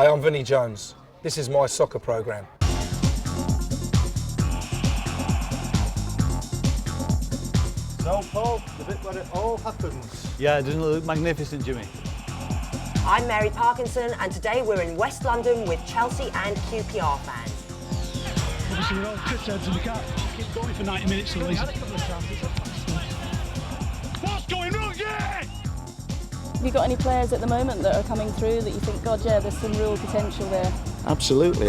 Hi, I'm Vinnie Jones. This is my soccer programme. So, Paul, the bit where it all happens. Yeah, doesn't it look magnificent, Jimmy? I'm Mary Parkinson, and today we're in West London with Chelsea and QPR fans. Obviously, we're all pissed heads and we can't keep going for 90 minutes at least. What's going wrong? Yeah! Have you got any players at the moment that are coming through that you think, God, yeah, there's some real potential there? Absolutely.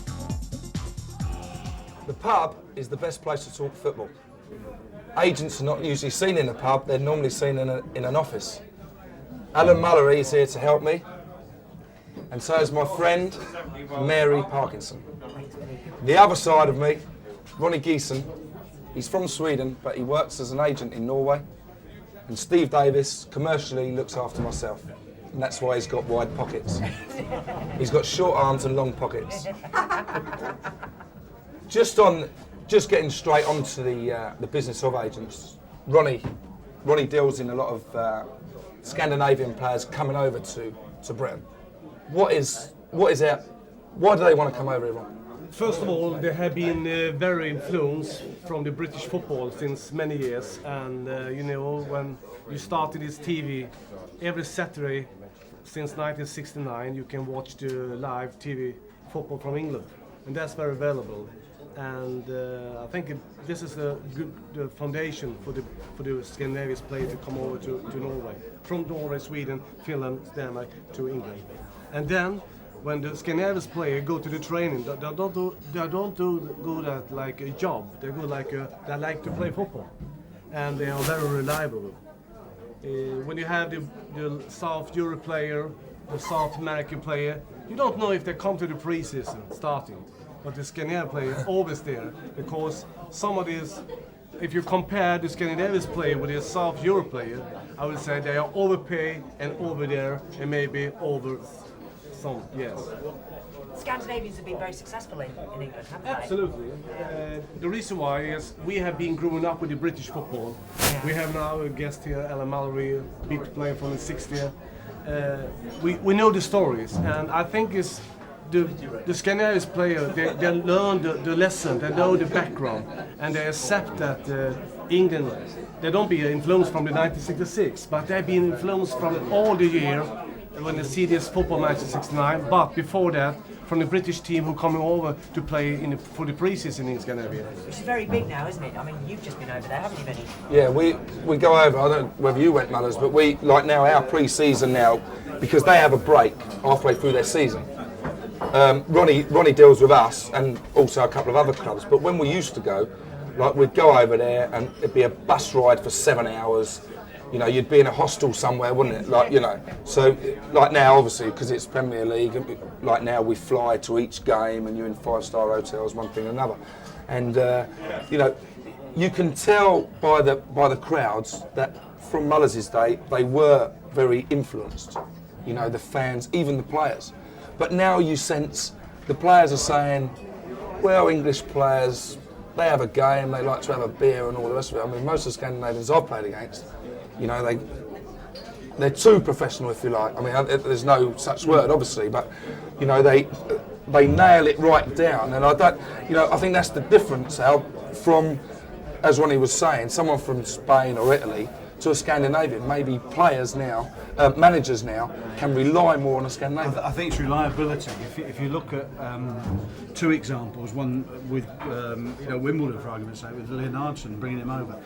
The pub is the best place to talk football. Agents are not usually seen in a pub, they're normally seen in an office. Alan Mullery is here to help me, and so is my friend, Mary Parkinson. The other side of me, Ronny Greeson, he's from Sweden, but he works as an agent in Norway. And Steve Davis, commercially, looks after myself. And that's why he's got wide pockets. He's got short arms and long pockets. Just getting straight onto the business of agents, Ronny deals in a lot of Scandinavian players coming over to Britain. Why do they want to come over here, Ron? First of all, they have been very influenced from the British football since many years. And when you started this TV, every Saturday since 1969, you can watch the live TV football from England. And that's very valuable. And I think this is a good foundation for the Scandinavian players to come over to Norway, from Norway, Sweden, Finland, Denmark to England. And then when the Scandinavian players go to the training, they don't go that like a job. They go they like to play football, and they are very reliable. When you have the South Europe player, the South American player, you don't know if they come to the pre-season starting. But the Scandinavian player always there, because some of these, if you compare the Scandinavian player with the South Europe player, I would say they are overpaid and over there and maybe over some, yes. Scandinavians have been very successful in England, haven't they? Absolutely. The reason why is we have been growing up with the British football. Yeah. We have now a guest here, Alan Mullery, a big player from the 60s. We know the stories, and I think it's the Scandinavian player, they learn the lesson, they know the background, and they accept that England, they don't be influenced from the 1966, but they've been influenced from all the year when they see this football match in 69, but before that, from the British team who coming over to play for the pre-season in Scandinavia. Which is very big now, isn't it? I mean, you've just been over there, haven't you, Vinny? Yeah, we go over, I don't know whether you went, Mullers, but we, like now, our pre-season now, because they have a break halfway through their season. Ronny deals with us and also a couple of other clubs, but when we used to go, like we'd go over there and it'd be a bus ride for 7 hours. You know, you'd be in a hostel somewhere, wouldn't it? Like, you know, so like now, obviously, because it's Premier League, like now we fly to each game and you're in 5-star hotels, one thing or another. And, you know, you can tell by the crowds that from Mullers' day, they were very influenced. You know, the fans, even the players. But now you sense the players are saying, well, English players, they have a game, they like to have a beer and all the rest of it. I mean, most of the Scandinavians I've played against, you know, they're too professional, if you like. I mean, there's no such word, obviously, but, you know, they nail it right down. And I think that's the difference, Al, from, as Ronny was saying, someone from Spain or Italy to a Scandinavian. Maybe players now, managers now, can rely more on a Scandinavian. I think it's reliability. If you look at two examples, one with Wimbledon, for argument's sake, with Leonardson, bringing him over.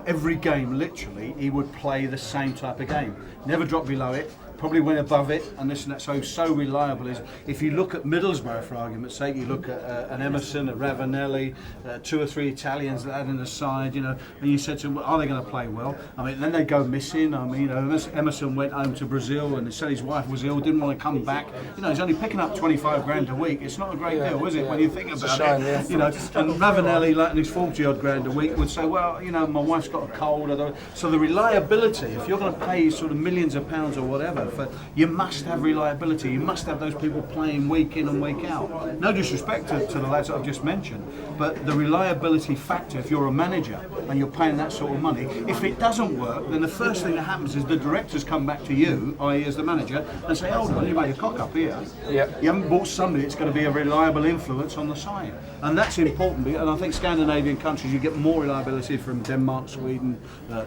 Every game, literally, he would play the same type of game. Never dropped below it. Probably went above it, and this and that. So reliable is. If you look at Middlesbrough, for argument's sake, you look at an Emerson, a Ravanelli, 2 or 3 Italians that had in the side, you know, and you said to them, well, are they going to play well? I mean, then they go missing. I mean, you know, Emerson went home to Brazil and said his wife was ill, didn't want to come back. You know, he's only picking up 25 grand a week. It's not a great deal, is it? When you think about it, yeah. You know, and Ravanelli, like in his 40-odd grand a week, would say, well, you know, my wife's got a cold. So the reliability, if you're going to pay sort of millions of pounds or whatever you must have reliability. You must have those people playing week in and week out. No disrespect to the lads that I've just mentioned, but the reliability factor, if you're a manager and you're paying that sort of money, if it doesn't work, then the first thing that happens is the directors come back to you, i.e. as the manager, and say, hold on, you made a cock up here. Yep. You haven't bought somebody that's going to be a reliable influence on the side. And that's important, and I think Scandinavian countries, you get more reliability from Denmark, Sweden,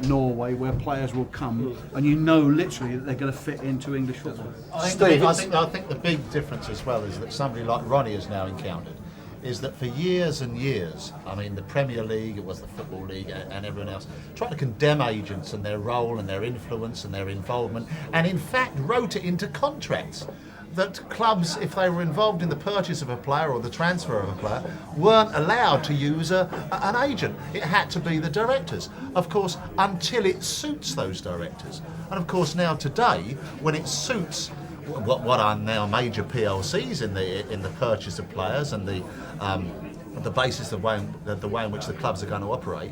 Norway, where players will come and you know literally that they're going to fit into English football. I think the big difference as well is that somebody like Ronny has now encountered is that for years and years, I mean the Premier League, it was the Football League and everyone else, tried to condemn agents and their role and their influence and their involvement, and in fact wrote it into contracts that clubs, if they were involved in the purchase of a player or the transfer of a player, weren't allowed to use an agent. It had to be the directors, of course, until it suits those directors. And of course now today, when it suits what are now major PLCs in the purchase of players and the basis of the way in which the clubs are going to operate,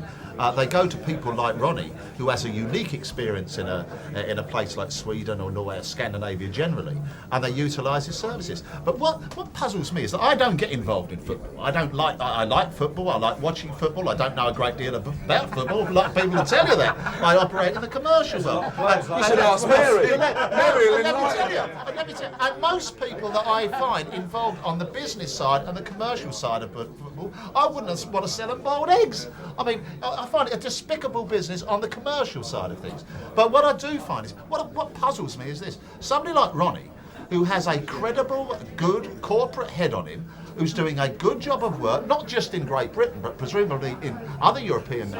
they go to people like Ronny, who has a unique experience in a place like Sweden or Norway or Scandinavia generally, and they utilise his services. But what puzzles me is that I don't get involved in football. I like football, I like watching football, I don't know a great deal about football, a lot of people will tell you that. I operate in the commercial world. You should ask Mary. Let me tell you, and most people that I find involved on the business side and the commercial side of football, I wouldn't want to sell them boiled eggs. I mean, I find it a despicable business on the commercial side of things. But what I do find is, what puzzles me is this. Somebody like Ronny, who has a credible, good corporate head on him, who's doing a good job of work, not just in Great Britain, but presumably in other European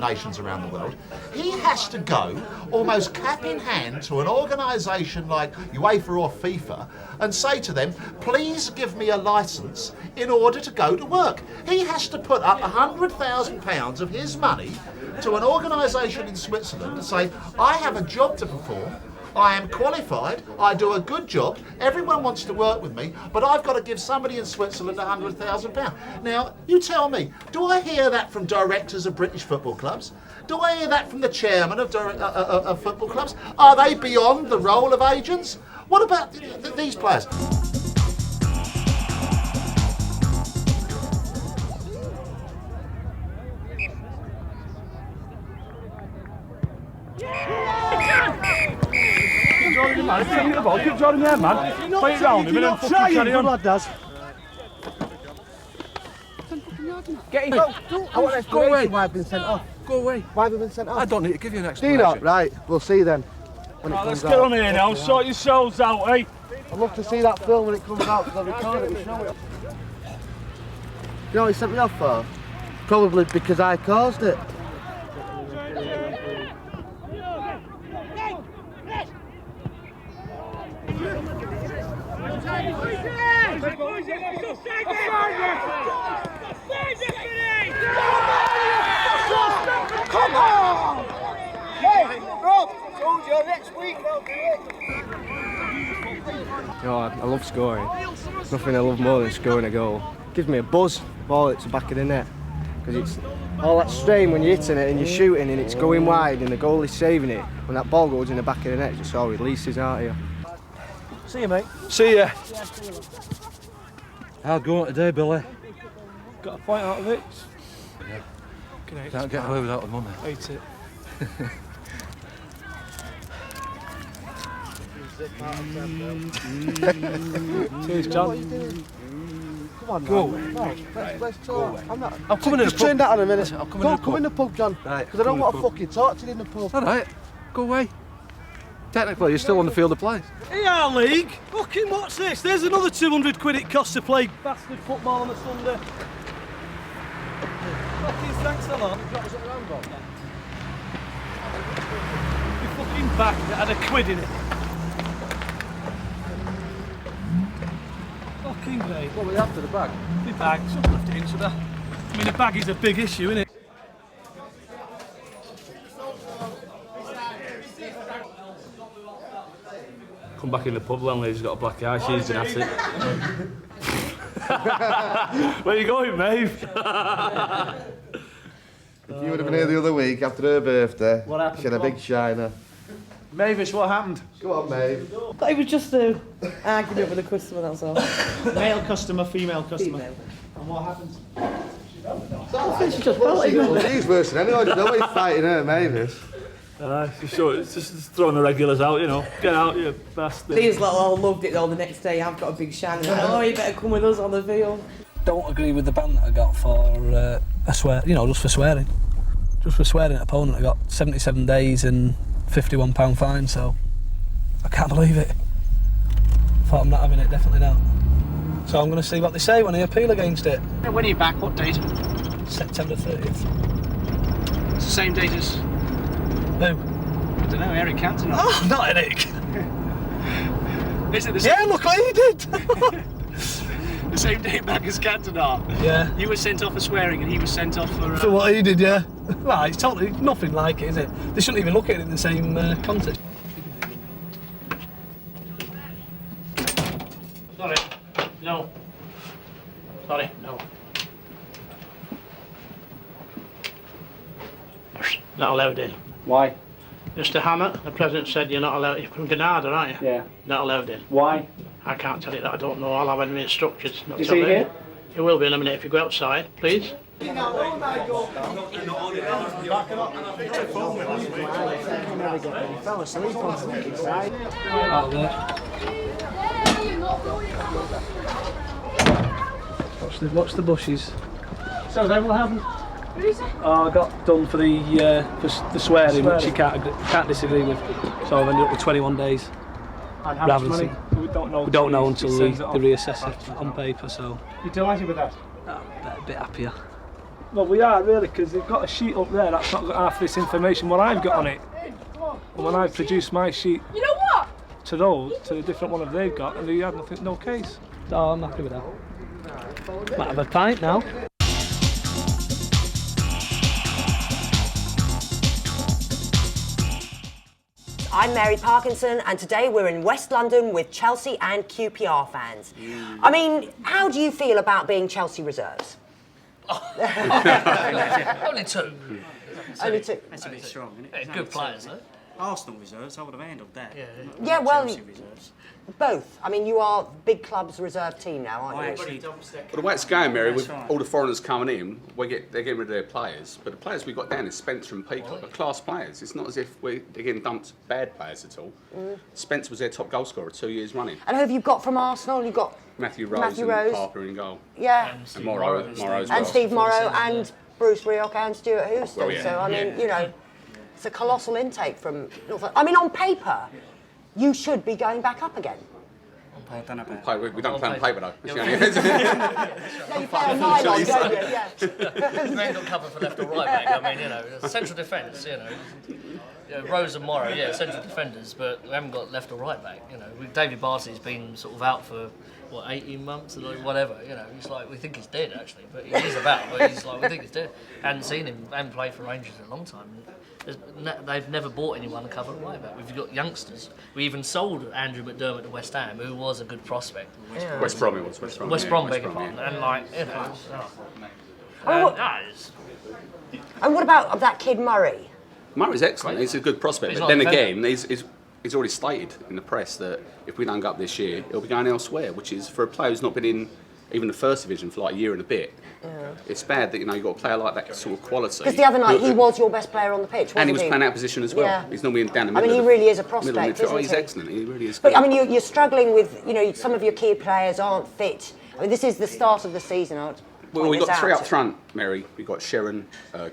nations around the world, he has to go almost cap in hand to an organisation like UEFA or FIFA and say to them, please give me a licence in order to go to work. He has to put up £100,000 of his money to an organisation in Switzerland and say, I have a job to perform, I am qualified, I do a good job, everyone wants to work with me, but I've got to give somebody in Switzerland £100,000. Now, you tell me, do I hear that from directors of British football clubs? Do I hear that from the chairman of football clubs? Are they beyond the role of agents? What about these players? Keep drawing there, man. Play it round him and then fucking carry on. Lad does. Get in. Go away. Why have been sent off? Go away. Why have we been sent off? I don't need to give you an Do explanation. you not? Right, we'll see then. When it comes Let's out. get on here now. Sort yourselves out, eh? I'd love to see that film when it comes out because I'll record it and show it. You know what he sent me off for? Probably because I caused it. Come on! Hey, Rob, told you next week they'll do it. You know, I love scoring. Nothing I love more than scoring a goal. Gives me a buzz, ball at the back of the net. Because it's all that strain when you're hitting it and you're shooting and it's going wide and the goalie's saving it. When that ball goes in the back of the net, it just all releases out here. See you, mate. See ya. How's it going today, Billy? Got a fight out of it. Can't get away without the money. Hate it. Cheers, John. Come on, Go man. away. No, let's talk. I'm not. I'm coming in the Just pub. turn that on a minute. I'm coming Don't in the come pub. in the pub, John. Right, Because I don't come want in to the pub. fucking talk to you in the pub. All right, go away. Technically, you're still on the field of play. Yeah, league. Fucking what's this? There's another 200 quid it costs to play bastard football on a Sunday. Fucking thanks a lot. Your fucking back that had a quid in it. Fucking great. What were you after the bag? The bag, someone left it in, should I? I mean, the bag is a big issue, isn't it? Come back in the pub, landlady's got a black eye, she's been at it. Where you going, mate? If you would have been here the other week after her birthday, What happened? she had a big shiner. Mavis, what happened? Go on, Maeve. It was just an argument with a customer, that's all. Male customer, female customer. Female. And what happened? She just felt He's worse than anyone. Nobody's fighting her, Mavis. It's just throwing the regulars out, you know. Get out, you bastard. These little all loved it though. The next day I've got a big shine. Oh, you better come with us on the field. Don't agree with the ban that I got for a swear, just for swearing. Just for swearing at an opponent. I got 77 days and £51 fine, so I can't believe it. Thought I'm not having it, definitely not. So I'm going to see what they say when I appeal against it. When are you back? What date? September 30th. It's the same date as... Who? I don't know, Eric Cantona. Oh, not Eric. Is it the same? Yeah, look what he did. The same date back as Cantona? Yeah. You were sent off for swearing and he was sent off for... For what he did, yeah. Well, it's totally nothing like it, is it? They shouldn't even look at it in the same context. Sorry. No. Sorry. No. Not allowed in. Why? Mr. Hammer, the president said you're not allowed. You're from Granada, aren't you? Yeah. Not allowed in. Why? I can't tell you that. I don't know. I'll have any instructions. Is he here? He will be in a minute if you go outside, please. Fell asleep on the side. Out there. Watch the bushes. So then what happened? Oh, I got done for the swearing, which you can't disagree with. So I've ended up with 21 days. And how much money? We don't know until they reassess it on paper. So You delighted with that? a bit happier. Well, we are really, because they've got a sheet up there that's not got half this information what I've got on it. And when I produced my sheet, You know what? to the different one that they've got, and they had nothing, no case. So I'm happy with that. Might have a pint now. I'm Mary Parkinson, and today we're in West London with Chelsea and QPR fans. I mean, how do you feel about being Chelsea reserves? Only two. Only two. That's a bit strong, isn't it? Good players, though. Arsenal reserves, I would have handled that. Yeah, well, Chelsea reserves. both. I mean, you are big club's reserve team now, aren't you? Well, the way it's going, Mary, with all the foreigners coming in, they're getting rid of their players. But the players we've got down is Spencer and Peacock, are class players. It's not as if they're getting dumped bad players at all. Spencer was their top goal scorer 2 years running. And who have you got from Arsenal? You've got Matthew Rose and Harper in goal. Yeah. And Morrow as well. And Steve Morrow and Bruce Rioch and Stuart Houston. Well, yeah. So, I mean, you know, it's a colossal intake from North. I mean, on paper, you should be going back up again. We don't play on paper though. No, you play on nylon, don't you? Yeah. They ain't got cover for left or right back. I mean, you know, central defence, you know, Rose and Morrow, yeah, central defenders, but we haven't got left or right back. You know, David Bartley's been sort of out for what 18 months or whatever. You know, it's like we think he's dead actually, but he is about. But he's like we think he's dead. Hadn't seen him, hadn't played for Rangers in a long time. They've never bought anyone to cover right back. We've got youngsters. We even sold Andrew McDermott to West Ham, who was a good prospect. West Brom it was. West Brom, beg your pardon. And like, you know. And what about that kid Murray? Murray's excellent. He's a good prospect. But then again, he's already stated in the press that if we don't go up this year, he'll be going elsewhere, which is for a player who's not been in even the first division for like a year and a bit. It's bad that you've got a player like that sort of quality. Because the other night he was your best player on the pitch, wasn't he? And he was playing out of position as well. Yeah. He's normally down the middle. I mean, he really is a prospect, isn't he's he? excellent. He really is. But I mean, you're struggling with, some of your key players aren't fit. I mean, this is the start of the season. Well, we've got three up front, Mary. We've got Sharon,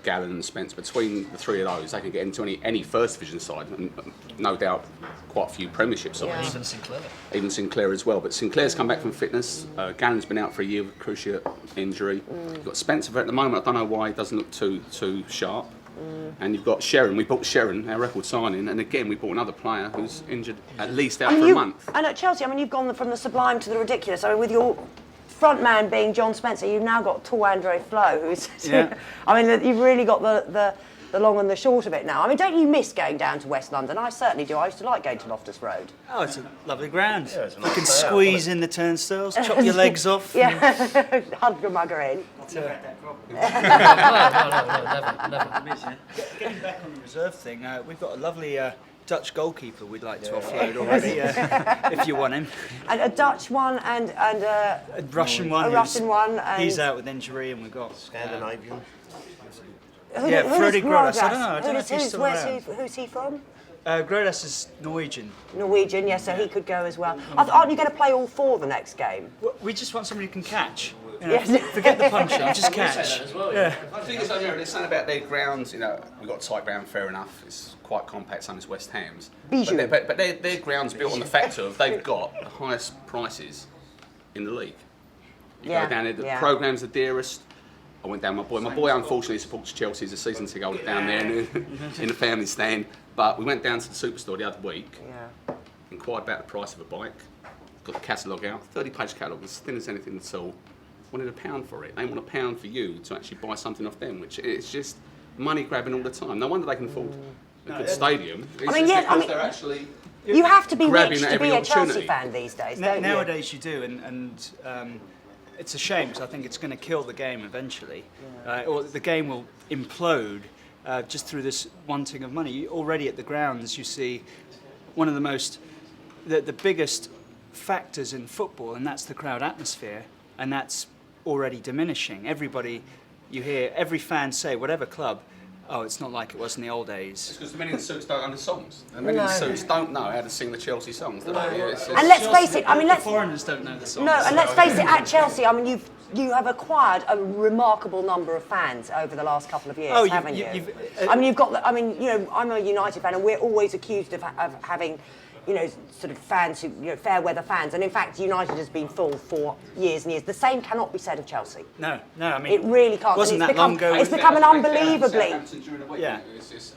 Gavin and Spence. Between the three of those, they can get into any first division side, and no doubt quite a few premiership sides. Yeah. Even Sinclair. Even Sinclair as well. But Sinclair's come back from fitness. Gavin's been out for a year with a cruciate injury. You've got Spencer at the moment. I don't know why he doesn't look too sharp. And you've got Sharon. We bought Sharon, our record signing, and again we bought another player who's injured at least out for a month. And at Chelsea, I mean, you've gone from the sublime to the ridiculous. I mean, with your front man being John Spencer, you've now got tall Andre Flo, who's... I mean, you've really got the long and the short of it now. I mean, don't you miss going down to West London? I certainly do. I used to like going to Loftus Road. Oh, it's a lovely ground. Yeah, You can squeeze in the turnstiles, chop your legs off. Yeah, hug your mugger in. No, never. Getting back on the reserve thing, we've got a lovely Dutch goalkeeper we'd like to offload already, if you want him. And a Dutch one and a Russian one. A Russian one. And he's out with injury, and we've got Scandinavian. Freddie Grodas. I don't know if he's still around. Who's he from? Grodas is Norwegian. Norwegian, yes, so he could go as well. Aren't you going to play all 4 the next game? We just want somebody who can catch. You know, Yes. Forget the punching, just catch. Yeah. I think it's they're saying about their grounds. You know, we've got a tight ground, fair enough. It's quite compact. Same as West Ham's. But their ground's built on the factor of they've got the highest prices in the league. You go down there, the programme's the dearest. I went down my boy. My boy unfortunately supports Chelsea as a season ticket holder down there in the family stand. But we went down to the superstore the other week. Inquired about the price of a bike. Got the catalogue out. 30-page catalogue, as thin as anything at all. Wanted £1 for it. They want £1 for you to actually buy something off them, which it's just money grabbing all the time. No wonder they can afford a good stadium. They're actually you have to be rich to every be a Chelsea opportunity. fan these days, don't you? Nowadays you do, and it's a shame because I think it's going to kill the game eventually, or the game will implode just through this wanting of money. Already at the grounds you see one of the biggest factors in football, and that's the crowd atmosphere, and that's already diminishing. You hear every fan say, whatever club, oh, it's not like it was in the old days. It's because the men in the suits don't know the songs. The men in the suits don't know how to sing the Chelsea songs, do they? And let's face it, the foreigners don't know the songs. No, and let's face it, at Chelsea, I mean, you have acquired a remarkable number of fans over the last couple of years, haven't you? You've got. I'm a United fan, and we're always accused of having, sort of fans who, fair weather fans. And in fact, United has been full for years and years. The same cannot be said of Chelsea. No, I mean, it really can't. Wasn't that long ago? It's become an unbelievably. Yeah. It's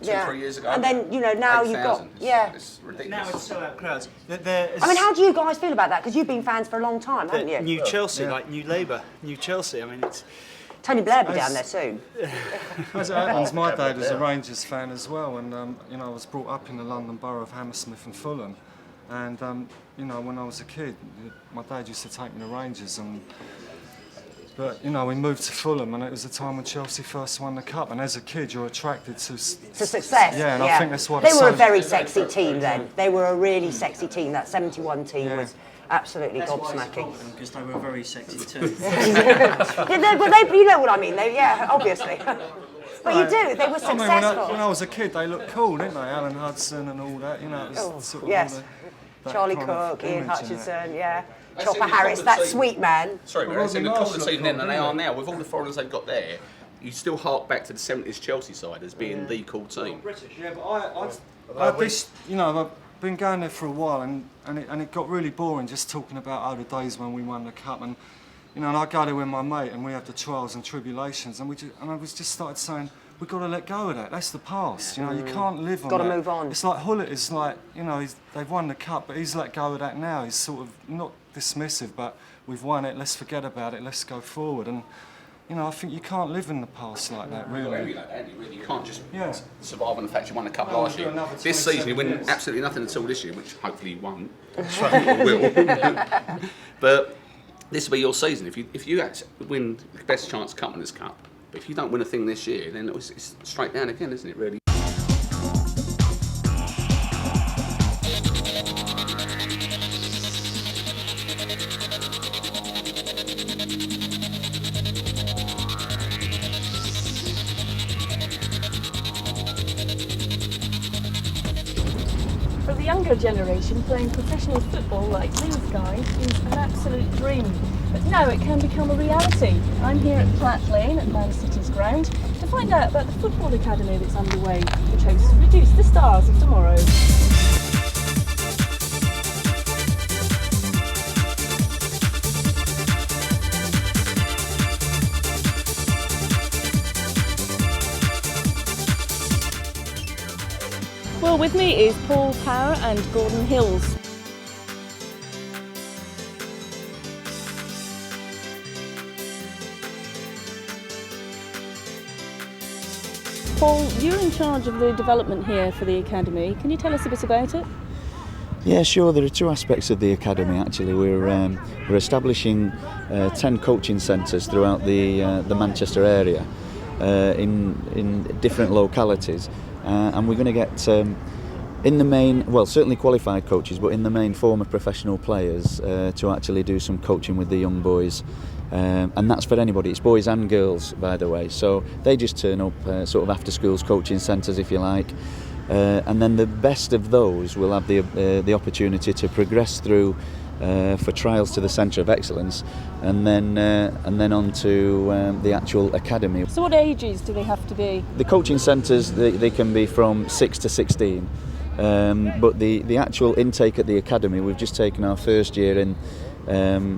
2-3 years ago. And then now you've got It's ridiculous. Now it's so out crowds. I mean, how do you guys feel about that? Because you've been fans for a long time, haven't you? New Chelsea, like New Labour, New Chelsea. I mean, it's. Tony Blair will be down there soon. As it happens, my dad was a Rangers fan as well, and I was brought up in the London borough of Hammersmith and Fulham, and when I was a kid, my dad used to take me to Rangers, but we moved to Fulham, and it was the time when Chelsea first won the cup, and as a kid you're attracted to success. Yeah, and I think that's what they were a very sexy team then. They were a really sexy team. That 71 team was absolutely gobsmacking. Because they were very sexy too. You know what I mean? Obviously. But you do. They were successful. I mean, when I was a kid, they looked cool, didn't they? Alan Hudson and all that. It was sort of all that Charlie Cook, Ian Hutchinson, Chopper Harris, that sweet man. Sorry, but they called the team then than they are now. With all the foreigners they've got there, you still hark back to the 70s Chelsea side as being the cool team. Yeah, but I've been going there for a while, and it got really boring just talking about the days when we won the cup, and I go there with my mate, and we have the trials and tribulations, and I was just started saying, we've got to let go of that. That's the past. You can't live on that. Got to move on. It's like Hullett is like, they've won the cup, but he's let go of that now. He's sort of not dismissive, but we've won it. Let's forget about it. Let's go forward. And I think you can't live in the past like that, really. You can't just survive on the fact you won the cup last year. This season you win absolutely nothing at all this year, which hopefully you won't. Will. But this will be your season. If you actually win the best chance cup in this cup, but if you don't win a thing this year, then it's straight down again, isn't it, really? For the younger generation, playing professional football like these guys is an absolute dream. But now it can become a reality. I'm here at Platt Lane at Man City's ground to find out about the football academy that's underway, which hopes to produce the stars of tomorrow. Well, with me is Paul Power and Gordon Hills. Paul, you're in charge of the development here for the academy. Can you tell us a bit about it? Yeah, sure. There are two aspects of the academy. Actually, we're establishing 10 coaching centres throughout the Manchester area in different localities, and we're going to get in the main, well, certainly qualified coaches, but in the main former professional players to actually do some coaching with the young boys. And that's for anybody. It's boys and girls, by the way. So they just turn up sort of after schools coaching centres, if you like. And then the best of those will have the opportunity to progress through for trials to the Centre of Excellence, and then on to the actual academy. So what ages do they have to be? The coaching centres, they can be from 6 to 16. But the actual intake at the academy, we've just taken our first year in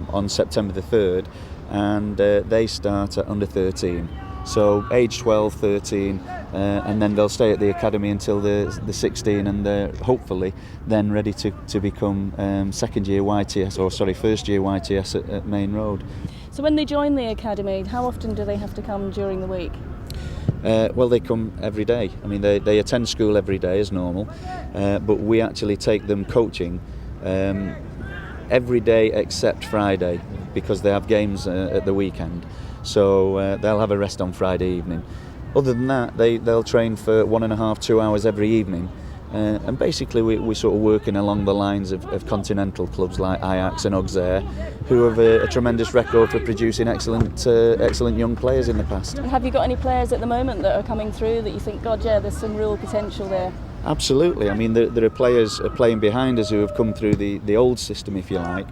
on September the 3rd, and they start at under 13. So age 12, 13, and then they'll stay at the academy until the 16, and they're hopefully then ready to become first year YTS at Main Road. So when they join the academy, how often do they have to come during the week? Well, they come every day. I mean, they attend school every day as normal, but we actually take them coaching every day except Friday, because they have games at the weekend. So they'll have a rest on Friday evening. Other than that, they'll train for 1.5 to 2 hours every evening. And basically we're sort of working along the lines of continental clubs like Ajax and Auxerre, who have a tremendous record for producing excellent young players in the past. Have you got any players at the moment that are coming through that you think, God, yeah, there's some real potential there? Absolutely. I mean, there are players playing behind us who have come through the old system, if you like,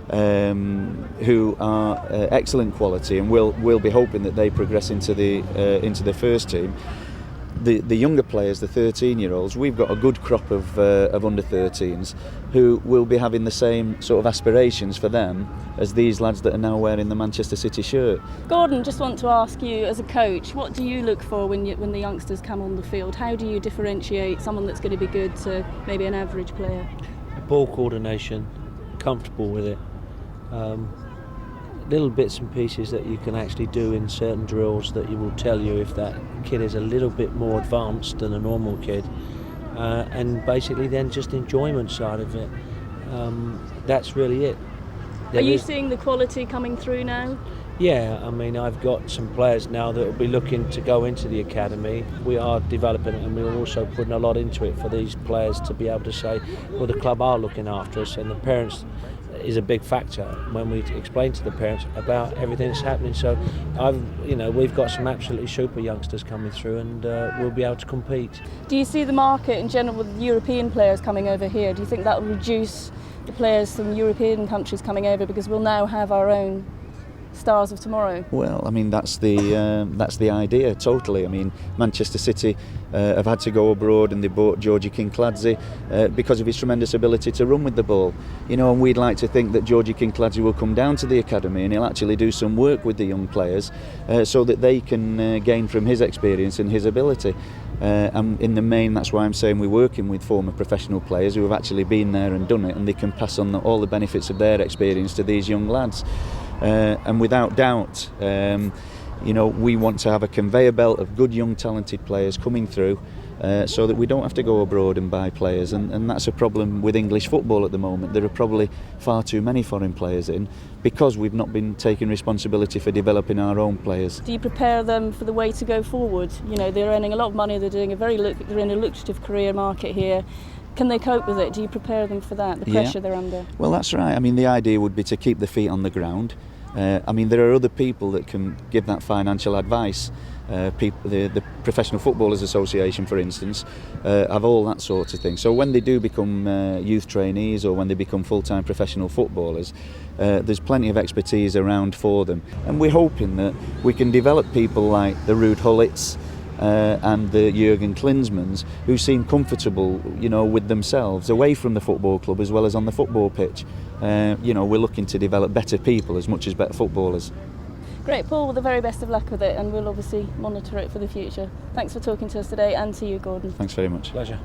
who are excellent quality, and we'll be hoping that they progress into the first team. The younger players, the 13-year-olds, we've got a good crop of under 13s who will be having the same sort of aspirations for them as these lads that are now wearing the Manchester City shirt. Gordon, just want to ask you, as a coach, what do you look for when the youngsters come on the field? How do you differentiate someone that's going to be good to maybe an average player? Ball coordination, comfortable with it. Little bits and pieces that you can actually do in certain drills that you will tell you if that kid is a little bit more advanced than a normal kid, and basically then just enjoyment side of it. That's really it. Are you seeing the quality coming through now? Yeah, I mean, I've got some players now that will be looking to go into the academy. We are developing it, and we're also putting a lot into it for these players to be able to say, well, the club are looking after us, and the parents is a big factor when we explain to the parents about everything that's happening. So we've got some absolutely super youngsters coming through, and we'll be able to compete. Do you see the market in general with European players coming over here? Do you think that will reduce the players from European countries coming over, because we'll now have our own stars of tomorrow? Well, I mean, that's the idea, totally. I mean, Manchester City have had to go abroad, and they bought Georgie Kinkladze because of his tremendous ability to run with the ball. You know, and we'd like to think that Georgie Kinkladze will come down to the academy and he'll actually do some work with the young players so that they can gain from his experience and his ability. And in the main, that's why I'm saying we're working with former professional players who have actually been there and done it, and they can pass on all the benefits of their experience to these young lads. And without doubt, we want to have a conveyor belt of good, young, talented players coming through so that we don't have to go abroad and buy players. And that's a problem with English football at the moment. There are probably far too many foreign players in because we've not been taking responsibility for developing our own players. Do you prepare them for the way to go forward? You know, they're earning a lot of money, they're in a lucrative career market here. Can they cope with it? Do you prepare them for that, the pressure they're under? Well, that's right. I mean, the idea would be to keep the feet on the ground. I mean, there are other people that can give that financial advice. The Professional Footballers Association, for instance, have all that sort of thing. So when they do become youth trainees or when they become full-time professional footballers, there's plenty of expertise around for them. And we're hoping that we can develop people like the Ruud Hullits, and the Jurgen Klinsmanns, who seem comfortable, with themselves away from the football club as well as on the football pitch. We're looking to develop better people as much as better footballers. Great, Paul, well, the very best of luck with it, and we'll obviously monitor it for the future. Thanks for talking to us today, and to you, Gordon. Thanks very much. Pleasure.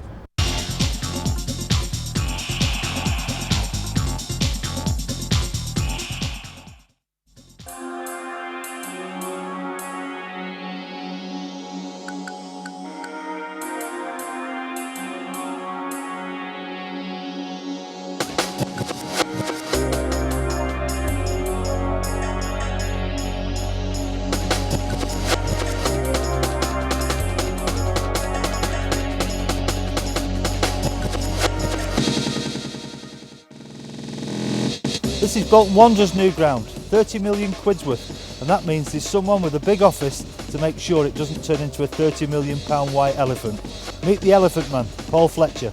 This is Bolton Wanderers' new ground, 30 million quid's worth, and that means there's someone with a big office to make sure it doesn't turn into a £30 million white elephant. Meet the elephant man, Paul Fletcher.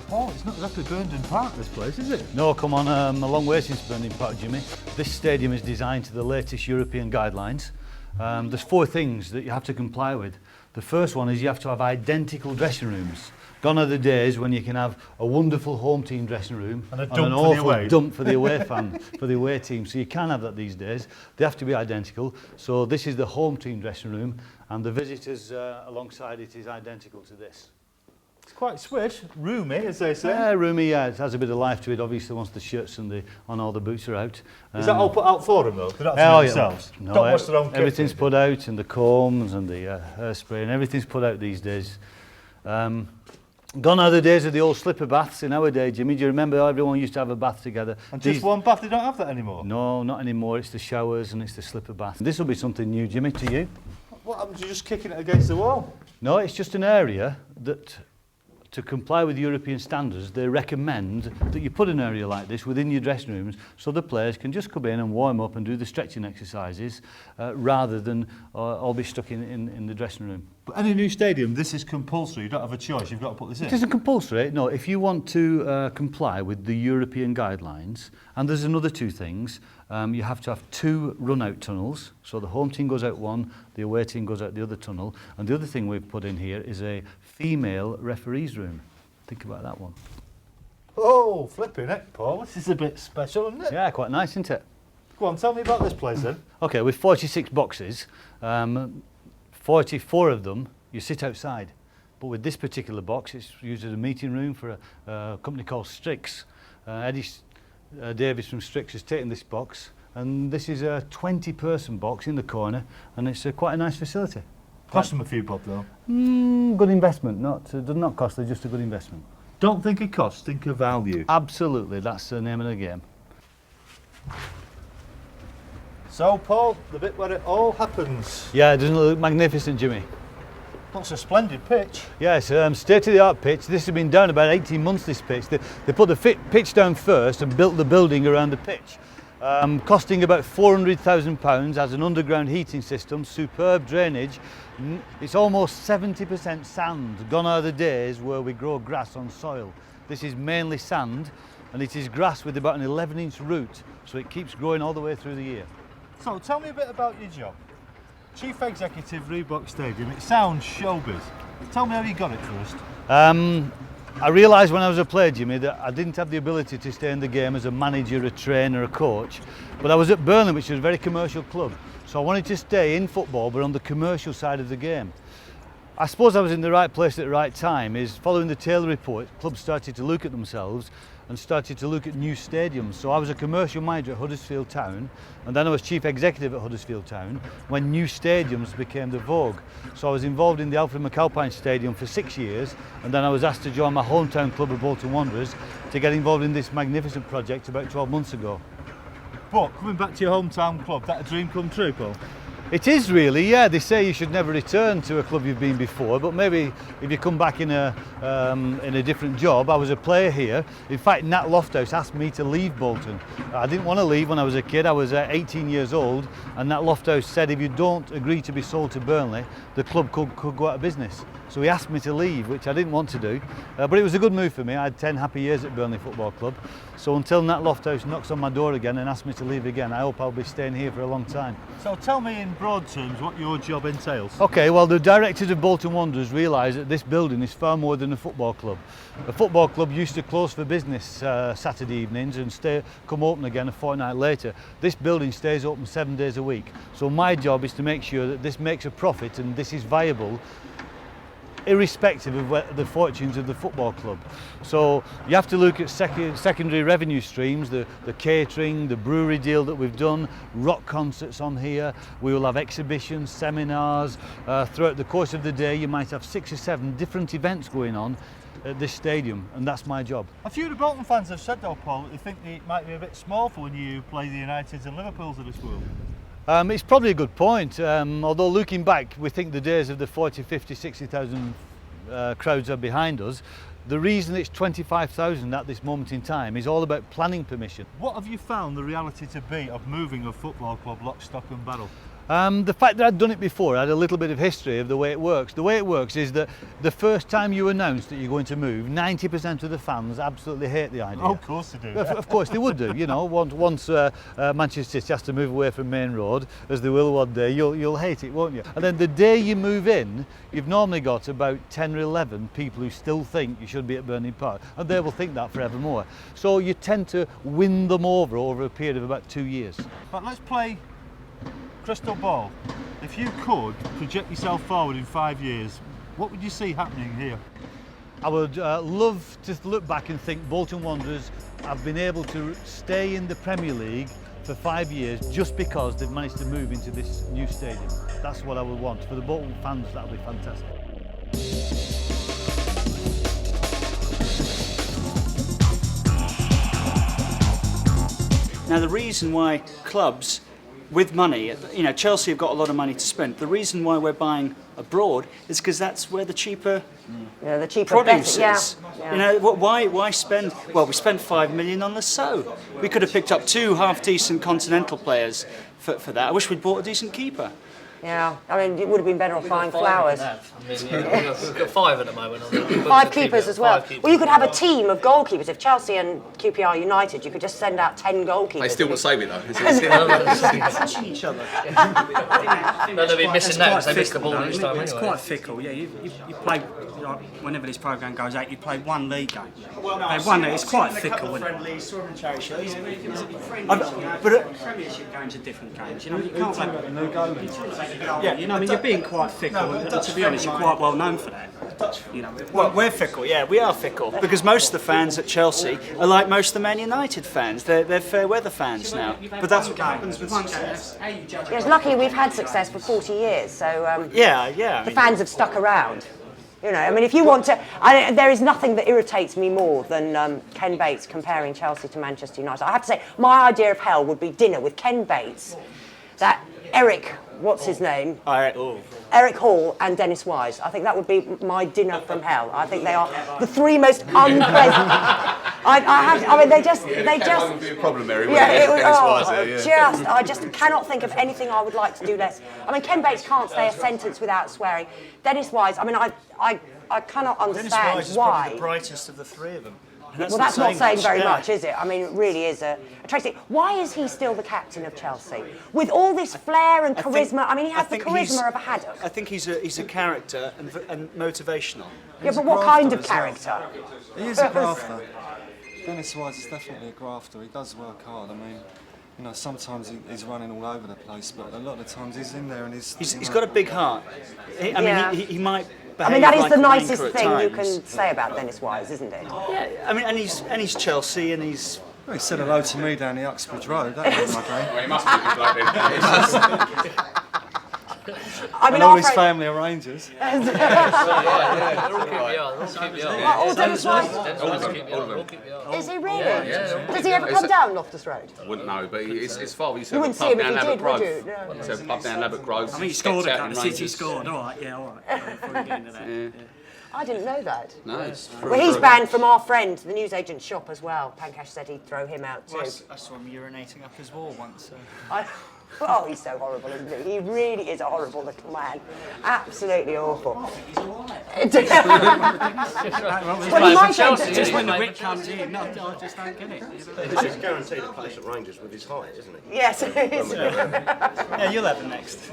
Paul, it's not exactly Burnden Park, this place, is it? No, come on, a long way since Burnden Park, Jimmy. This stadium is designed to the latest European guidelines. There's 4 things that you have to comply with. The first one is you have to have identical dressing rooms. Gone are the days when you can have a wonderful home team dressing room and an awful dump for the away fan, for the away team. So you can't have that these days. They have to be identical. So this is the home team dressing room, and the visitors alongside it is identical to this. It's quite swish, roomy, as they say. Yeah, roomy, yeah. It has a bit of life to it, obviously, once the shirts and all the boots are out. Is that all put out for them, though? They're not doing it themselves? No, Don't wash their own kit. Everything's put out, and the combs and the hairspray, and everything's put out these days. Gone are the days of the old slipper baths in our day, Jimmy. Do you remember everyone used to have a bath together? And just one bath, they don't have that anymore? No, not anymore. It's the showers and it's the slipper bath. This will be something new, Jimmy, to you. What happens? You're just kicking it against the wall? No, it's just an area that, to comply with European standards, they recommend that you put an area like this within your dressing rooms so the players can just come in and warm up and do the stretching exercises rather than all be stuck in the dressing room. But any new stadium, this is compulsory. You don't have a choice. You've got to put this in. It isn't compulsory. No, if you want to comply with the European guidelines, and there's another 2 things, you have to have 2 run-out tunnels. So the home team goes out one, the away team goes out the other tunnel. And the other thing we've put in here is a female referees room. Think about that one. Oh, flipping it, Paul. This is a bit special, isn't it? Yeah, quite nice, isn't it? Go on, tell me about this place then. Okay, with 46 boxes, 44 of them you sit outside. But with this particular box, it's used as a meeting room for a company called Strix. Eddie Davis from Strix has taken this box, and this is a 20-person box in the corner, and it's quite a nice facility. Cost them a few bob though. Good investment. Does not cost. They're just a good investment. Don't think of cost. Think of value. Absolutely. That's the name of the game. So, Paul, the bit where it all happens. Yeah, doesn't it look magnificent, Jimmy? That's a splendid pitch. Yes, state-of-the-art pitch. This has been down about 18 months, this pitch. They put the pitch down first and built the building around the pitch. Costing about £400,000, has an underground heating system, superb drainage. It's almost 70% sand. Gone are the days where we grow grass on soil. This is mainly sand, and it is grass with about an 11-inch root, so it keeps growing all the way through the year. So tell me a bit about your job. Chief Executive, Reebok Stadium. It sounds showbiz. Tell me how you got it first. I realised when I was a player, Jimmy, that I didn't have the ability to stay in the game as a manager, a trainer, a coach. But I was at Burnley, which was a very commercial club. So I wanted to stay in football, but on the commercial side of the game. I suppose I was in the right place at the right time. Is following the Taylor report, clubs started to look at themselves and started to look at new stadiums. So I was a commercial manager at Huddersfield Town, and then I was chief executive at Huddersfield Town when new stadiums became the vogue. So I was involved in the Alfred McAlpine Stadium for 6 years, and then I was asked to join my hometown club of Bolton Wanderers to get involved in this magnificent project about 12 months ago. But coming back to your hometown club, that a dream come true, Paul? It is really, yeah. They say you should never return to a club you've been before, but maybe if you come back in a different job. I was a player here. In fact, Nat Lofthouse asked me to leave Bolton. I didn't want to leave when I was a kid. I was 18 years old, and Nat Lofthouse said if you don't agree to be sold to Burnley, the club could go out of business. So he asked me to leave, which I didn't want to do, but it was a good move for me. I had 10 happy years at Burnley Football Club. So until Nat Lofthouse knocks on my door again and asks me to leave again, I hope I'll be staying here for a long time. So tell me in broad terms what your job entails. Okay, well, the directors of Bolton Wanderers realise that this building is far more than a football club. A football club used to close for business Saturday evenings and come open again a fortnight later. This building stays open 7 days a week. So my job is to make sure that this makes a profit and this is viable, irrespective of the fortunes of the football club. So you have to look at secondary revenue streams, the catering, the brewery deal that we've done, rock concerts on here. We will have exhibitions, seminars. Throughout the course of the day, you might have 6 or 7 different events going on at this stadium, and that's my job. A few of the Bolton fans have said though, Paul, that they think it might be a bit small for when you play the Uniteds and Liverpools of this world. It's probably a good point, although looking back we think the days of the 40, 50, 60,000 crowds are behind us. The reason it's 25,000 at this moment in time is all about planning permission. What have you found the reality to be of moving a football club lock, stock and barrel? The fact that I'd done it before, I had a little bit of history of the way it works. The way it works is that the first time you announce that you're going to move, 90% of the fans absolutely hate the idea. Oh, of course they do. Of course they would do. You know, once Manchester City has to move away from Main Road, as they will one day, you'll hate it, won't you? And then the day you move in, you've normally got about 10 or 11 people who still think you should be at Burning Park, and they will think that forevermore. So you tend to win them over a period of about 2 years. But let's play crystal ball. If you could project yourself forward in 5 years, what would you see happening here? I would love to look back and think Bolton Wanderers have been able to stay in the Premier League for 5 years just because they've managed to move into this new stadium. That's what I would want. For the Bolton fans, that would be fantastic. Now the reason why clubs with money, you know, Chelsea have got a lot of money to spend. The reason why we're buying abroad is because that's where the cheaper produce is. Yeah. You know, why spend? Well, we spent 5 million on the So. We could have picked up 2 half-decent continental players for that. I wish we'd bought a decent keeper. Yeah, I mean, it would have been better off buying flowers. I mean, we've got 5 at the moment. 5 keepers as well. Well, you could have a team of goalkeepers. If Chelsea and QPR united, you could just send out 10 goalkeepers. They still won't save it though. Touching each other. No, they'll be missing that because they missed the ball each time It's anyway. quite fickle, yeah. You play, like, whenever this programme goes out, you play one league game. It's quite fickle, isn't it? But Premiership games are different games. You know, you can't play. Yeah, you know, I mean, you're being quite fickle, and to be honest, you're quite well known for that. You know. Well, we're fickle, yeah, we are fickle, because most of the fans at Chelsea are like most of the Man United fans. They're fair weather fans now. But that's what happens with success. Yes, luckily we've had success for 40 years, so yeah. The fans have stuck around. You know, I mean, if you want to, there is nothing that irritates me more than Ken Bates comparing Chelsea to Manchester United. I have to say, my idea of hell would be dinner with Ken Bates, that Eric, what's his name? Eric Hall and Dennis Wise. I think that would be my dinner from hell. I think they are the 3 most unpleasant. They just. That would be a problem, Mary. I just cannot think of anything I would like to do less. I mean, Ken Bates can't say a sentence without swearing. Dennis Wise. I mean, I cannot understand Dennis Wise is why. probably the brightest of the 3 of them. Well, that's not saying very much, is it? I mean, it really is a tragedy. Why is he still the captain of Chelsea? With all this flair and charisma, I mean, he has the charisma of a haddock. I think he's a character and motivational. Yeah, but what kind of character? He is a grafter. Dennis Wise is definitely a grafter. He does work hard. I mean, you know, sometimes he's running all over the place, but a lot of the times he's in there and he's got a big heart. He might. I mean, that is like the a nicest wanker at thing you times. can say about Dennis Wise, isn't it? Yeah, I mean, and he's Chelsea, and he's. Well, he said hello to me down the Uxbridge Road. That was my day. Well, he must be good bloke then. I mean, and all his family are Rangers. They're all QPR. Oh, Dennis Wise. All of them. Is he really? Yeah. Does he ever come down Loftus Road? I wouldn't know, but his father used to You have a wouldn't see pub him if down he Abbott did, would Grove. you? No. He used to have a pub down Abbott Grove. I mean, he Kept scored out at in the City, Rangers. scored. All right. Before we get into that. Yeah. I didn't know that. No, it's Well, he's banned from our friend, the newsagent's shop as well. Pancash said he'd throw him out too. Well, I saw him urinating up his wall once. Oh, he's so horrible, isn't he? He really is a horrible little man. Absolutely awful. Well, he might just when the wit comes in, no, I just don't get it. He's guaranteed a place at Rangers with his height, isn't he? Yes, it is. Yeah, you'll have it next.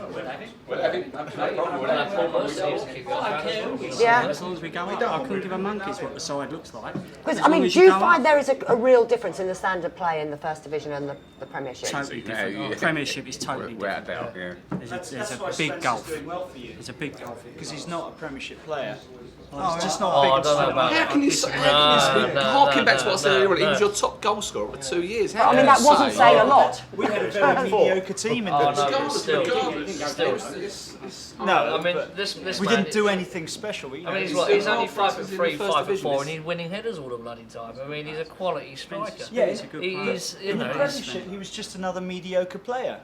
Yeah. As long as we go up, I couldn't give a monkey's what the side looks like. Because, I mean, do you find there is a real difference in the standard play in the First Division and the Premiership? Totally different. Premiership is totally different. Without a doubt, yeah. There's a big gulf. There's a big gulf. Because he's not a Premiership player. It's just not big. I don't know about How can you say? Harking back to what I said earlier, he was your top goal scorer for 2 years. I mean, that wasn't saying a lot. We had a very mediocre team in the No, I mean, this we man, didn't do anything special. I mean, he's only 5'3", 5'4", and he's winning headers all the bloody time. I mean, he's a quality striker. Yeah, he's, you know, Premiership, he was just another mediocre player.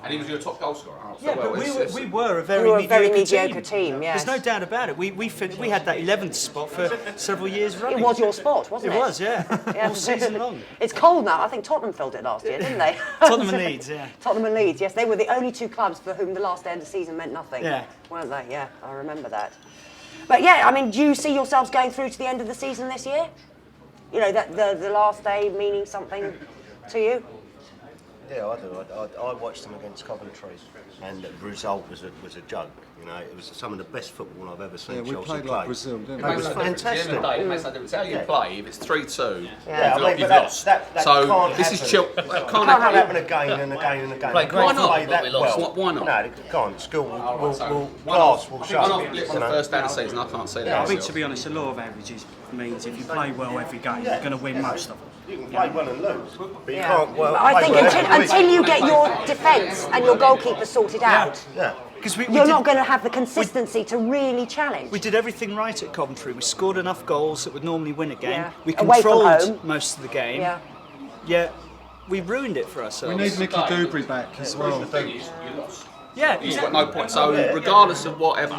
And he was your top goal scorer. Yeah, but we were a very mediocre team. Yes. There's no doubt about it. We had that 11th spot for several years running. It was your spot, wasn't it? It was, yeah. All season long. It's cold now. I think Tottenham filled it last year, didn't they? Tottenham and Leeds, yeah. Tottenham and Leeds, yes. They were the only two clubs for whom the last day of the season meant nothing. Yeah. Weren't they? Yeah, I remember that. But yeah, I mean, do you see yourselves going through to the end of the season this year? You know, that the last day meaning something to you? Yeah, I do. I watched them against Coventry, and the result was a joke. You know, it was some of the best football I've ever seen. Yeah, we Chelsea played play. like Brazil, didn't we? It was fantastic. It's how you play. If it's 3-2, you've that lost. That so can't this happen. is Chelsea. Can't happen again and again and again. Why not? Play that well. Why not? No, go on. School will class will show. On the first day of the season, I can't see that. I think, to be honest, the law of averages means if you play well every game, you're going to win most of them. You can play well and lose, but you can't. Well, I think until you get your defence and your goalkeeper sorted out. Yeah. You're not going to have the consistency to really challenge. We did everything right at Coventry. We scored enough goals that would normally win a game. Yeah. We Away from controlled home. most of the game. Yeah. Yeah, we ruined it for ourselves. We need Nicky Dewberry back as well. Yeah, You've got no points. So regardless of whatever,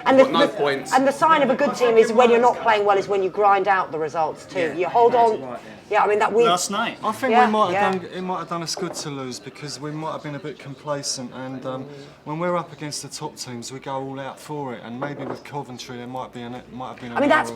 And you've got no points. And the sign of a good team is when you're not playing well is when you grind out the results too. Yeah. You hold on. Yeah, I mean that week. Last night. I think it might have done us good to lose because we might have been a bit complacent, and when we're up against the top teams, we go all out for it. And maybe with Coventry, there might have been. I mean, that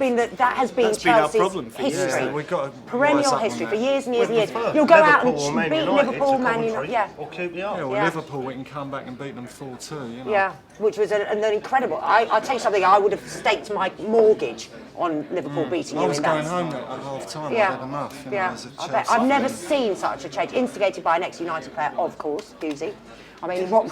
has been Chelsea's history, Yeah, we've got to perennial rise up on history that. for years and years and years. You'll go out and beat Liverpool, Man United, or QPR. Yeah, well, Yeah. Liverpool, we can come back and beat them 4-2. You know. Yeah, which was an incredible. I'll tell you something. I would have staked my mortgage on Liverpool beating I you was in going that. home at half time. Yeah. I had enough. You know, Yeah, as a I Chelsea bet. I've never fan. seen such a change, instigated by an ex-United player, of course, Husey. I mean, what?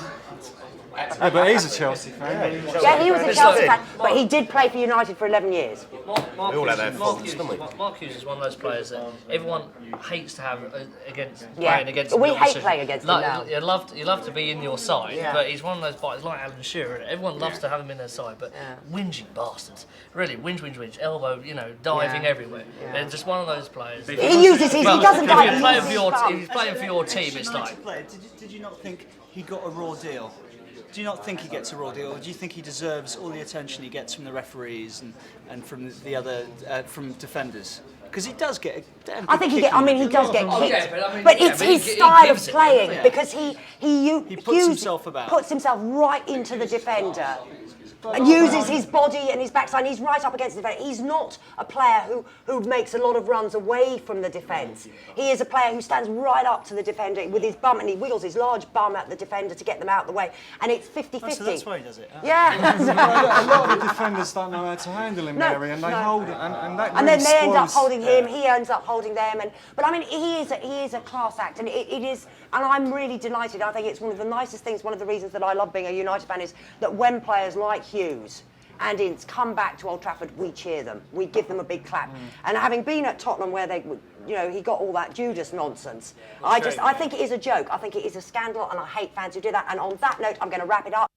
Yeah, but he's a Chelsea fan. Yeah, he was a Chelsea fan, but he did play for United for 11 years. We all have our faults, don't we? Mark Hughes is one of those players that everyone hates to have playing against. We the hate opposition. playing against him now. You love to be in your side, Yeah. but he's one of those players like Alan Shearer. Everyone loves to have him in their side, but whinging bastards. Really, whinge, elbow, diving everywhere. They're just one of those players. He uses his. He doesn't If dive. you're he playing uses for his your, thumb. if he's playing for your team, it's like. Did you not think he got a raw deal? Do you not think he gets a raw deal, or do you think he deserves all the attention he gets from the referees and from the other from defenders? Because he does get a damn I think he does get Oh, kicked, yeah, but I mean, but yeah, it's but he his gi- he style of gives it, playing doesn't he? because he puts himself about. puts himself right into the defender. And uses his body and his backside. He's right up against the defender. He's not a player who makes a lot of runs away from the defence. He is a player who stands right up to the defender with his bum, and he wiggles his large bum at the defender to get them out of the way. And it's 50-50. So that's why he does it. Yeah. A lot of the defenders don't know how to handle him, Mary, and they hold it, and that And really then they end up spoils- holding him. He ends up holding them. But I mean, he is a class act, and it is. And I'm really delighted. I think it's one of the nicest things. One of the reasons that I love being a United fan is that when players like Hughes and Ince come back to Old Trafford, we cheer them. We give them a big clap. And having been at Tottenham, where he got all that Judas nonsense, I think it is a joke. I think it is a scandal, and I hate fans who do that. And on that note, I'm going to wrap it up.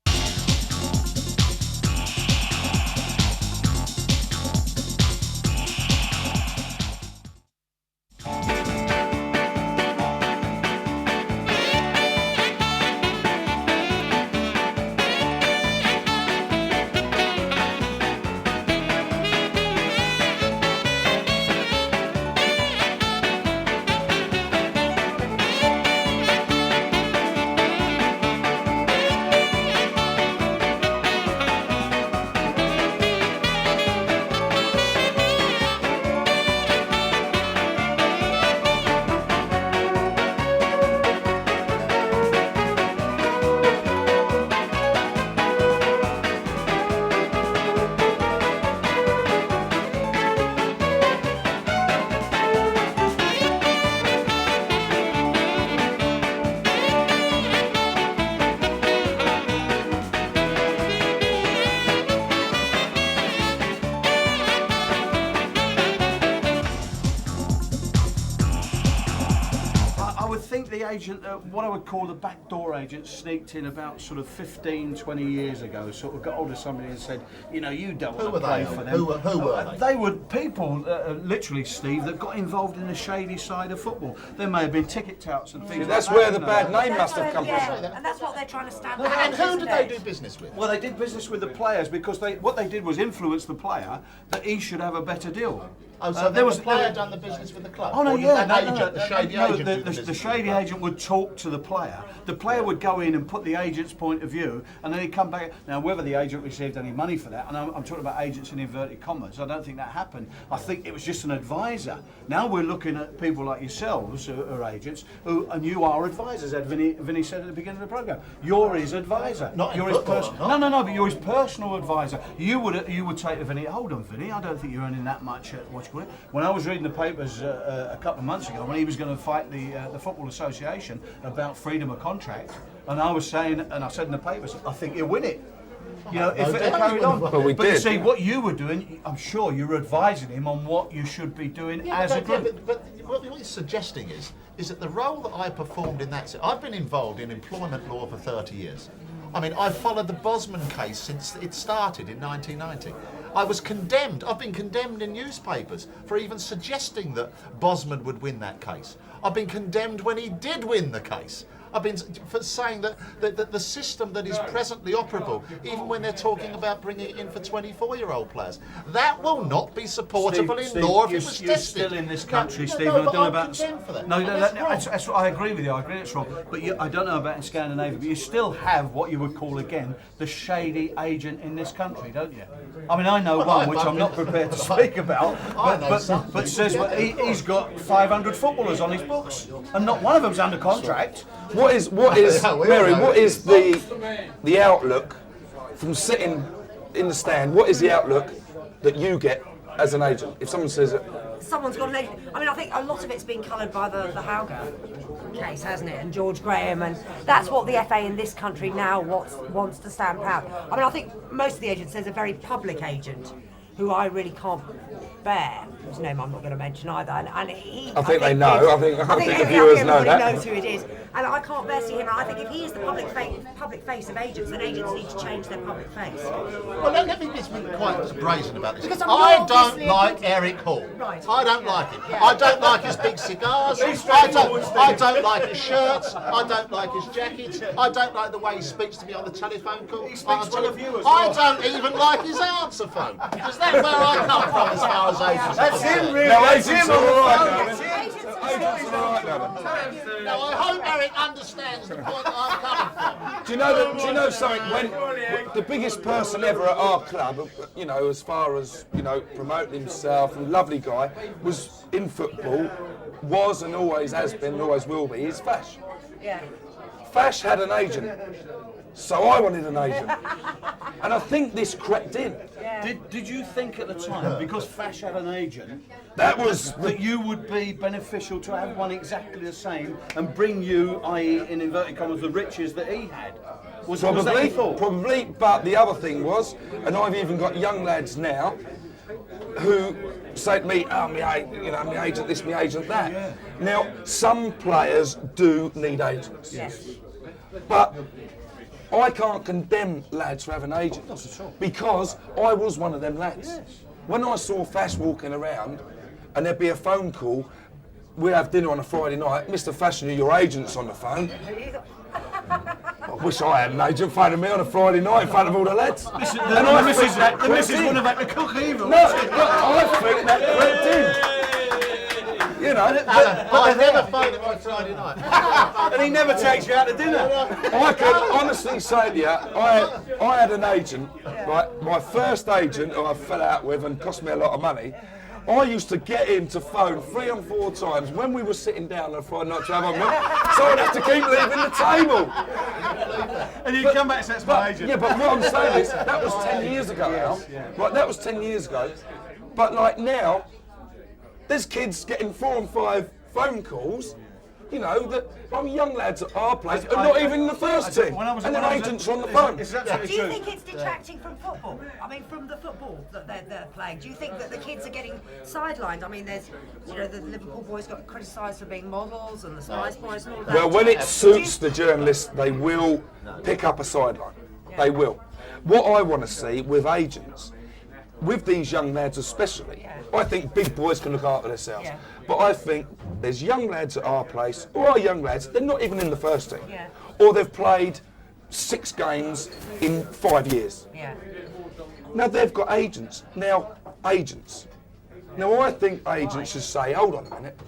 would think the agent, what I would call the backdoor agent, sneaked in about sort of 15, 20 years ago, sort of got hold of somebody and said, you know, you don't want to play for them. Who were they? They were people, literally, Steve, that got involved in the shady side of football. There may have been ticket touts and things That's like where that. the bad name must have come from. And that's what they're trying to stand out. And who did they do business with? Well, they did business with the players because what they did was influence the player that he should have a better deal. Oh, so there was the player done the business with the club? Oh no, Or did yeah, that agent, the shady agent, do the business the with shady agent would talk to the player. The player would go in and put the agent's point of view, and then he'd come back. Now, whether the agent received any money for that, and I'm talking about agents in inverted commas, I don't think that happened. I think it was just an advisor. Now we're looking at people like yourselves, who are agents, and you are advisors. As Vinnie said at the beginning of the programme, you're his advisor. Not you're in his football, No, but you're his personal advisor. You would say to Vinnie, hold on, Vinnie, I don't think you're earning that much at what you call it. When I was reading the papers a couple of months ago, when he was going to fight the Football Association about freedom of contract, and I was saying, and I said in the papers, I think you'll win it. You know, if it had carried on. But you see, what you were doing, I'm sure you were advising him on what you should be doing as a group. But what he's suggesting is that the role that I performed in that... I've been involved in employment law for 30 years. I mean, I've followed the Bosman case since it started in 1990. I was condemned. I've been condemned in newspapers for even suggesting that Bosman would win that case. I've been condemned when he did win the case. I've been for saying that the system that is presently operable, even when they're talking about bringing it in for 24-year-old players, that will not be supportable in law if it was you're tested. still in this country, Steve. No, I don't but know I'm about. condemned for that. No, That's that's what I agree with you. I agree it's wrong. But I don't know about in Scandinavia. But you still have what you would call again the shady agent in this country, don't you? I mean, I know one which I'm not prepared to speak about, but says he's got 500 footballers on his books, and not one of them's under contract. What is Mary? What is the outlook from sitting in the stand? What is the outlook that you get as an agent? If someone says it, Someone's got an agent. I mean, I think a lot of it's been coloured by the Hauger case, hasn't it? And George Graham, and that's what the FA in this country now wants to stamp out. I mean, I think most of the agents, there's a very public agent who I really can't bear, whose name I'm not going to mention either. And I think they know. I think the viewers know that. Everybody knows who it is. And I can't bear seeing him. And I think if he is the public face of agents, then agents need to change their public face. Well, let me just be quite brazen about this. Because I'm I not don't obviously like Eric Hall. Right. I don't like him. I don't like his big cigars. I don't like his shirts. I don't like his jackets. I don't like the way he speaks to me on the telephone call. He speaks well of you as well. I don't even like his answer phone. Is that where I come from as far as agents? That's him, really. No, agents are all right. Agents are all right, now, I hope Eric understands the point that I'm coming from. Do you know something? When the biggest person ever at our club, you know, as far as promoting himself, a lovely guy, was in football, was and always has been, and always will be, is Fash. Yeah. Fash had an agent, so I wanted an agent, and I think this crept in. Did you think at the time, because Fash had an agent, that you would be beneficial to have one exactly the same and bring you, i.e. in inverted commas, the riches that he had? Was that your thought? Probably, but the other thing was, and I've even got young lads now who say to me, oh, my agent this, my agent that. Yeah. Now, some players do need agents. Yes. But I can't condemn lads for having agents because I was one of them lads. Yes. When I saw Fash walking around and there'd be a phone call, we'd have dinner on a Friday night, Mr. Fashion, your agent's on the phone. I wish I had an agent phoning me on a Friday night in front of all the lads. Listen, the missus wouldn't have had to cook either. No, I think that crept in. You know, I never phoned him on a Friday night. And he never takes you out to dinner. I can honestly say to you, I had an agent, right, my first agent who I fell out with and cost me a lot of money. I used to get him to phone 3 and 4 times when we were sitting down on a Friday night to have a meal, so I'd have to keep leaving the table. And you'd come back and say, that's my agent. Yeah, but what I'm saying is, that was 10 years ago now. Right, that was 10 years ago. But like now, there's kids getting 4 and 5 phone calls You know, that young lads at our place are not even in the first team, and their agents are on the phone. Do you think it's detracting from football? I mean, from the football that they're playing. Do you think that the kids are getting sidelined? I mean, there's, you know, the Liverpool boys got criticised for being models, and the Spice boys and all that. Well, when it suits the journalists, they will pick up a sideline. They will. What I want to see with agents, with these young lads especially, I think big boys can look after themselves. But I think there's young lads at our place, who are young lads, they're not even in the first team. Or they've played 6 games in 5 years. Now they've got agents. Now I think agents should say, hold on a minute.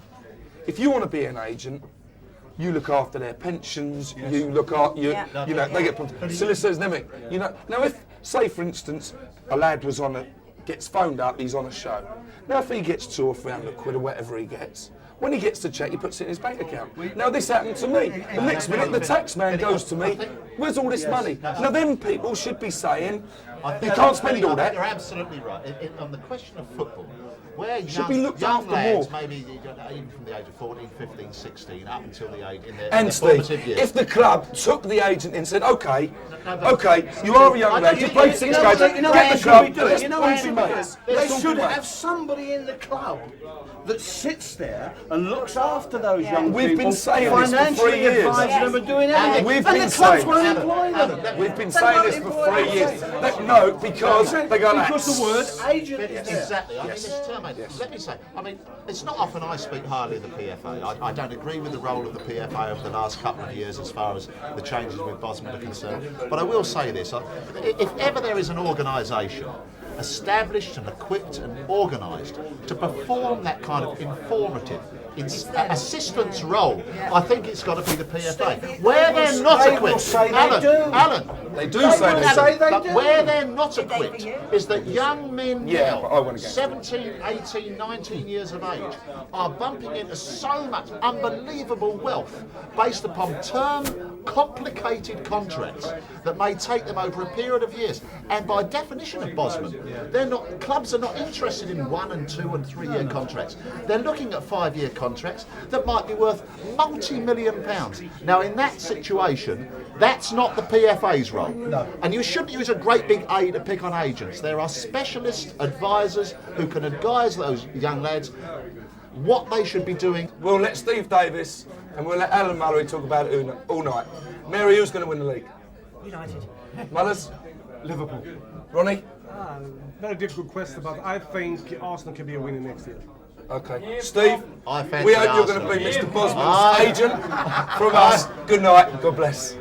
If you want to be an agent, you look after their pensions, you look after, you know, they get solicitors and everything. You know, now if, say for instance, a lad gets phoned up, he's on a show. Now if he gets 200 or 300 quid or whatever he gets, when he gets the cheque, he puts it in his bank account. Now this happened to me. The next minute the tax man goes to me, where's all this money? Now them people should be saying, you can't spend all that. You're absolutely right. On the question of football, where should be looked young after lads, more. maybe even from the age of 14, 15, 16, up until the age in their And formative Steve, years. if the club took the agent and said, okay, you are a young lad, you played 6 games, get the club, let's be mates. They should have somebody in the club that sits there and looks after those young people. We've been saying this for 3 financially years. advising them and doing everything. We've and been the clubs saying- won't employ them. We've been saying this for 3 years. No, because they go like, Because the word agent is there. Exactly. I mean, this term, let me say, I mean, it's not often I speak highly of the PFA. I don't agree with the role of the PFA over the last couple of years as far as the changes with Bosman are concerned. But I will say this, if ever there is an organisation established and equipped and organised to perform that kind of informative assistance role, I think it's got to be the PFA. Where they're not equipped, Alan, they do say they do. But where they're not equipped is that young men now, 17, 18, 19 years of age, are bumping into so much unbelievable wealth based upon term, complicated contracts that may take them over a period of years. And by definition of Bosman, clubs are not interested in 1 and 2 and 3 year contracts. They're looking at 5-year contracts that might be worth multi-million pounds. Now in that situation, that's not the PFA's role. No. And you shouldn't use a great big A to pick on agents. There are specialist advisors who can advise those young lads what they should be doing. We'll let Steve Davis and we'll let Alan Mullery talk about it all night. Mary, who's going to win the league? United. Mullers? Liverpool. Ronnie? Very difficult question, but I think Arsenal can be a winner next year. Okay. Steve, I fancy we hope you're going to Arsenal. be Mr. Bosman's agent from us. Good night. God bless.